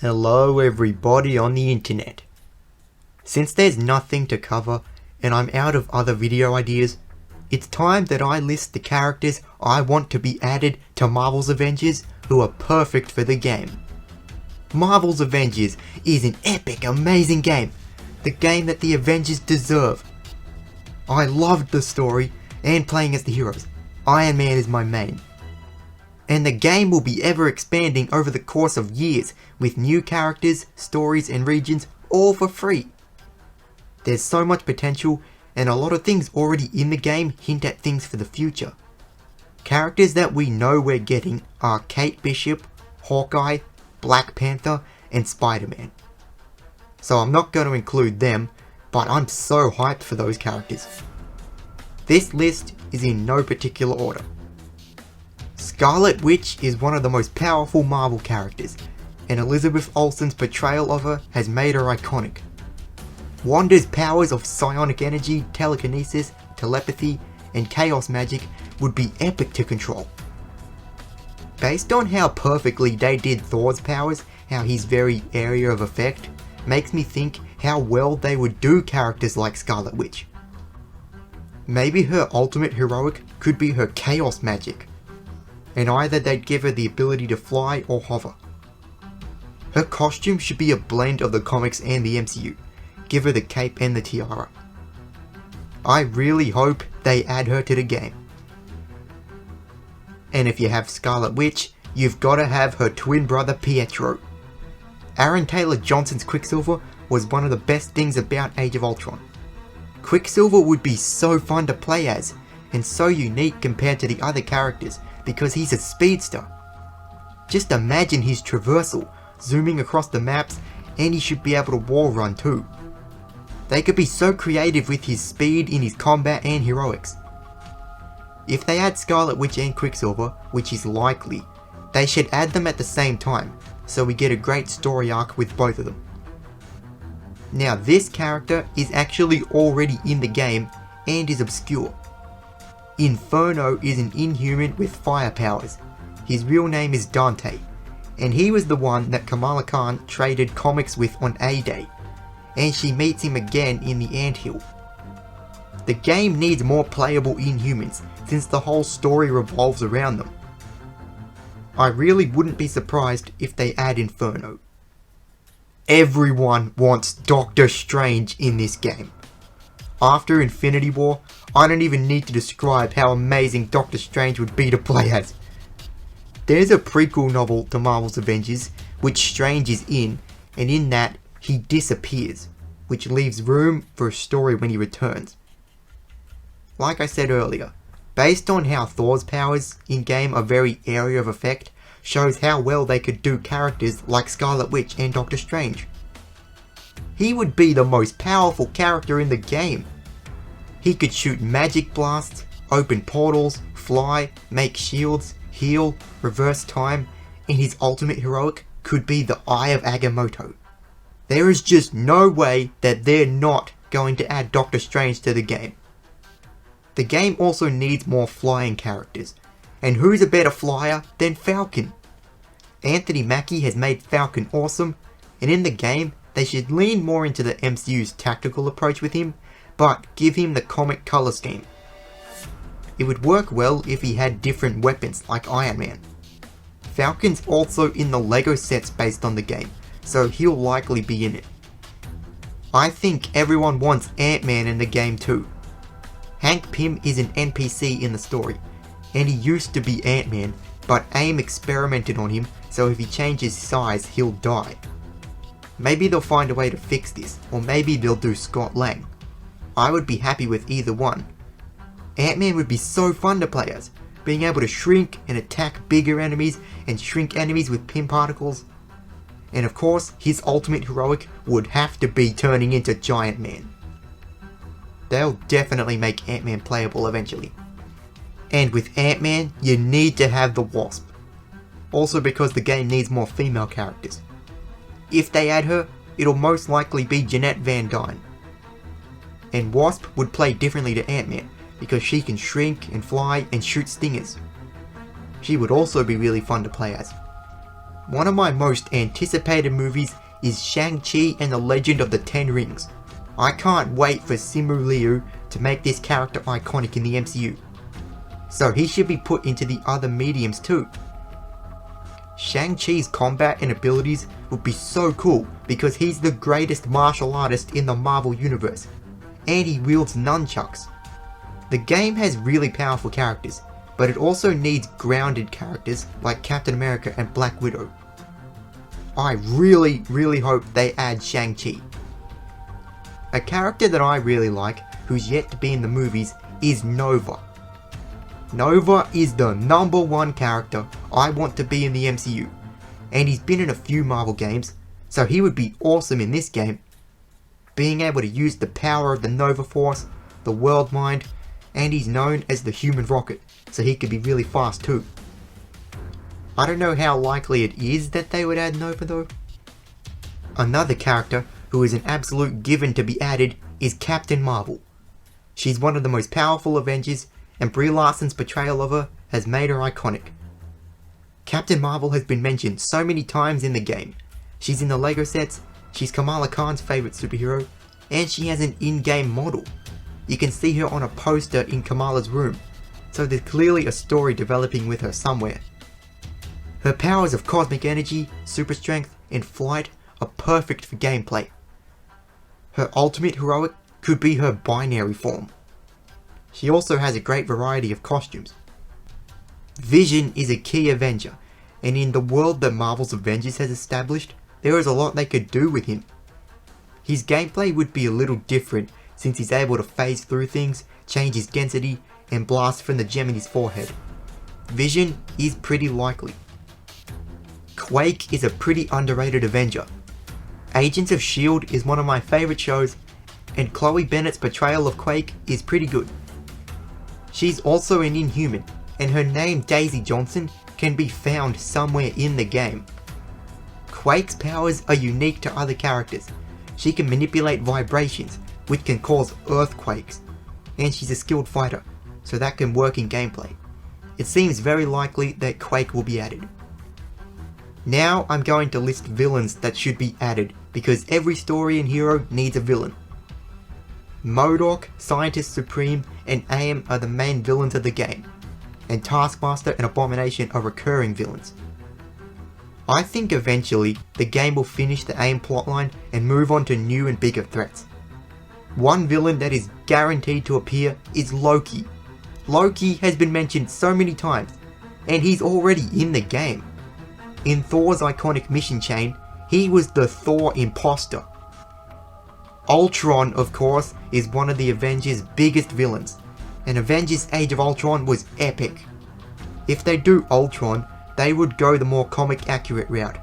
Hello everybody on the internet. Since there's nothing to cover and I'm out of other video ideas, it's time that I list the characters I want to be added to Marvel's Avengers who are perfect for the game. Marvel's Avengers is an epic, amazing game. The game that the Avengers deserve. I loved the story and playing as the heroes. Iron Man is my main. And the game will be ever expanding over the course of years with new characters, stories and regions all for free. There's so much potential and a lot of things already in the game hint at things for the future. Characters that we know we're getting are Kate Bishop, Hawkeye, Black Panther and Spider-Man. So I'm not going to include them, but I'm so hyped for those characters. This list is in no particular order. Scarlet Witch is one of the most powerful Marvel characters, and Elizabeth Olsen's portrayal of her has made her iconic. Wanda's powers of psionic energy, telekinesis, telepathy, and chaos magic would be epic to control. Based on how perfectly they did Thor's powers, how he's very area of effect, makes me think how well they would do characters like Scarlet Witch. Maybe her ultimate heroic could be her chaos magic, and either they'd give her the ability to fly or hover. Her costume should be a blend of the comics and the MCU, give her the cape and the tiara. I really hope they add her to the game. And if you have Scarlet Witch, you've gotta have her twin brother Pietro. Aaron Taylor Johnson's Quicksilver was one of the best things about Age of Ultron. Quicksilver would be so fun to play as, and so unique compared to the other characters, because he's a speedster. Just imagine his traversal, zooming across the maps, and he should be able to wall run too. They could be so creative with his speed in his combat and heroics. If they add Scarlet Witch and Quicksilver, which is likely, they should add them at the same time, so we get a great story arc with both of them. Now this character is actually already in the game and is obscure. Inferno is an inhuman with fire powers. His real name is Dante, and he was the one that Kamala Khan traded comics with on A-Day, and she meets him again in the Anthill. The game needs more playable Inhumans, since the whole story revolves around them. I really wouldn't be surprised if they add Inferno. Everyone wants Doctor Strange in this game. After Infinity War, I don't even need to describe how amazing Doctor Strange would be to play as. There's a prequel novel to Marvel's Avengers, which Strange is in, and in that, he disappears, which leaves room for a story when he returns. Like I said earlier, based on how Thor's powers in-game are very area of effect, shows how well they could do characters like Scarlet Witch and Doctor Strange. He would be the most powerful character in the game. He could shoot magic blasts, open portals, fly, make shields, heal, reverse time, and his ultimate heroic could be the Eye of Agamotto. There is just no way that they're not going to add Doctor Strange to the game. The game also needs more flying characters, and who's a better flyer than Falcon? Anthony Mackie has made Falcon awesome, and in the game, they should lean more into the MCU's tactical approach with him, but give him the comic color scheme. It would work well if he had different weapons like Iron Man. Falcon's also in the LEGO sets based on the game, so he'll likely be in it. I think everyone wants Ant-Man in the game too. Hank Pym is an NPC in the story, and he used to be Ant-Man, but AIM experimented on him, so if he changes size, he'll die. Maybe they'll find a way to fix this, or maybe they'll do Scott Lang. I would be happy with either one. Ant-Man would be so fun to play as, being able to shrink and attack bigger enemies and shrink enemies with Pym particles. And of course, his ultimate heroic would have to be turning into Giant Man. They'll definitely make Ant-Man playable eventually. And with Ant-Man, you need to have the Wasp. Also because the game needs more female characters. If they add her, it'll most likely be Jeanette Van Dyne. And Wasp would play differently to Ant-Man, because she can shrink and fly and shoot stingers. She would also be really fun to play as. one of my most anticipated movies is Shang-Chi and the Legend of the Ten Rings. I can't wait for Simu Liu to make this character iconic in the MCU. So he should be put into the other mediums too. Shang-Chi's combat and abilities would be so cool because he's the greatest martial artist in the Marvel Universe, and he wields nunchucks. The game has really powerful characters, but it also needs grounded characters like Captain America and Black Widow. I really hope they add Shang-Chi. A character that I really like, who's yet to be in the movies, is Nova. Nova is the #1 character I want to be in the MCU, and he's been in a few Marvel games, so he would be awesome in this game. Being able to use the power of the Nova Force, the World Mind, and he's known as the Human Rocket, so he could be really fast too. I don't know how likely it is that they would add Nova though. Another character who is an absolute given to be added is Captain Marvel. She's one of the most powerful Avengers, and Brie Larson's portrayal of her has made her iconic. Captain Marvel has been mentioned so many times in the game. She's in the LEGO sets, she's Kamala Khan's favourite superhero, and she has an in-game model. You can see her on a poster in Kamala's room, so there's clearly a story developing with her somewhere. Her powers of cosmic energy, super strength, and flight are perfect for gameplay. Her ultimate heroic could be her binary form. She also has a great variety of costumes. Vision is a key Avenger, and in the world that Marvel's Avengers has established, there is a lot they could do with him. His gameplay would be a little different since he's able to phase through things, change his density, and blast from the gem in his forehead. Vision is pretty likely. Quake is a pretty underrated Avenger. Agents of S.H.I.E.L.D. is one of my favourite shows, and Chloe Bennett's portrayal of Quake is pretty good. She's also an Inhuman, and her name Daisy Johnson can be found somewhere in the game. Quake's powers are unique to other characters. She can manipulate vibrations, which can cause earthquakes, and she's a skilled fighter, so that can work in gameplay. It seems very likely that Quake will be added. Now I'm going to list villains that should be added, because every story and hero needs a villain. MODOK, Scientist Supreme, and AIM are the main villains of the game, and Taskmaster and Abomination are recurring villains. I think eventually the game will finish the AIM plotline and move on to new and bigger threats. One villain that is guaranteed to appear is Loki. Loki has been mentioned so many times, and he's already in the game. In Thor's iconic mission chain, he was the Thor imposter. Ultron, of course, is one of the Avengers' biggest villains, and Avengers Age of Ultron was epic. If they do Ultron, they would go the more comic accurate route.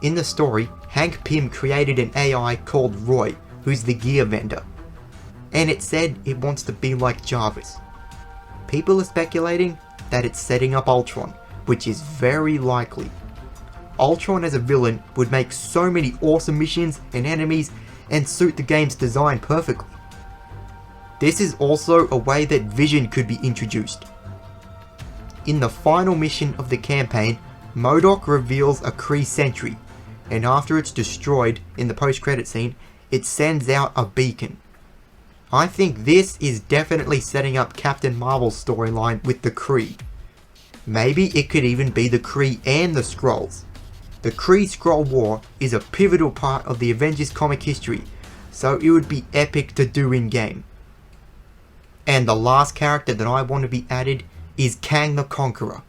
In the story, Hank Pym created an AI called Roy, who's the gear vendor, and it said it wants to be like Jarvis. People are speculating that it's setting up Ultron, which is very likely. Ultron as a villain would make so many awesome missions and enemies and suit the game's design perfectly. This is also a way that Vision could be introduced. In the final mission of the campaign, MODOK reveals a Kree sentry, and after it's destroyed in the post-credit scene, it sends out a beacon. I think this is definitely setting up Captain Marvel's storyline with the Kree. Maybe it could even be the Kree and the Skrulls. The Kree-Skrull War is a pivotal part of the Avengers comic history, so it would be epic to do in-game. And the last character that I want to be added is Kang the Conqueror.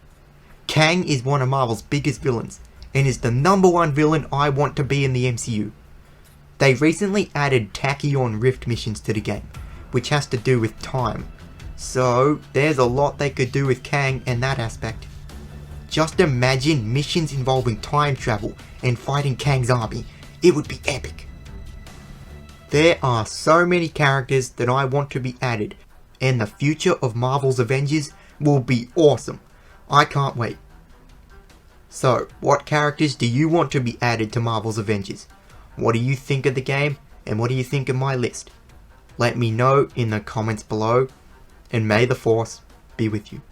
Kang is one of Marvel's biggest villains, and is the #1 villain I want to be in the MCU. They recently added Tachyon Rift missions to the game, which has to do with time. So there's a lot they could do with Kang and that aspect. Just imagine missions involving time travel and fighting Kang's army. It would be epic. There are so many characters that I want to be added, and the future of Marvel's Avengers will be awesome. I can't wait. So, what characters do you want to be added to Marvel's Avengers? What do you think of the game, and what do you think of my list? Let me know in the comments below, and may the Force be with you.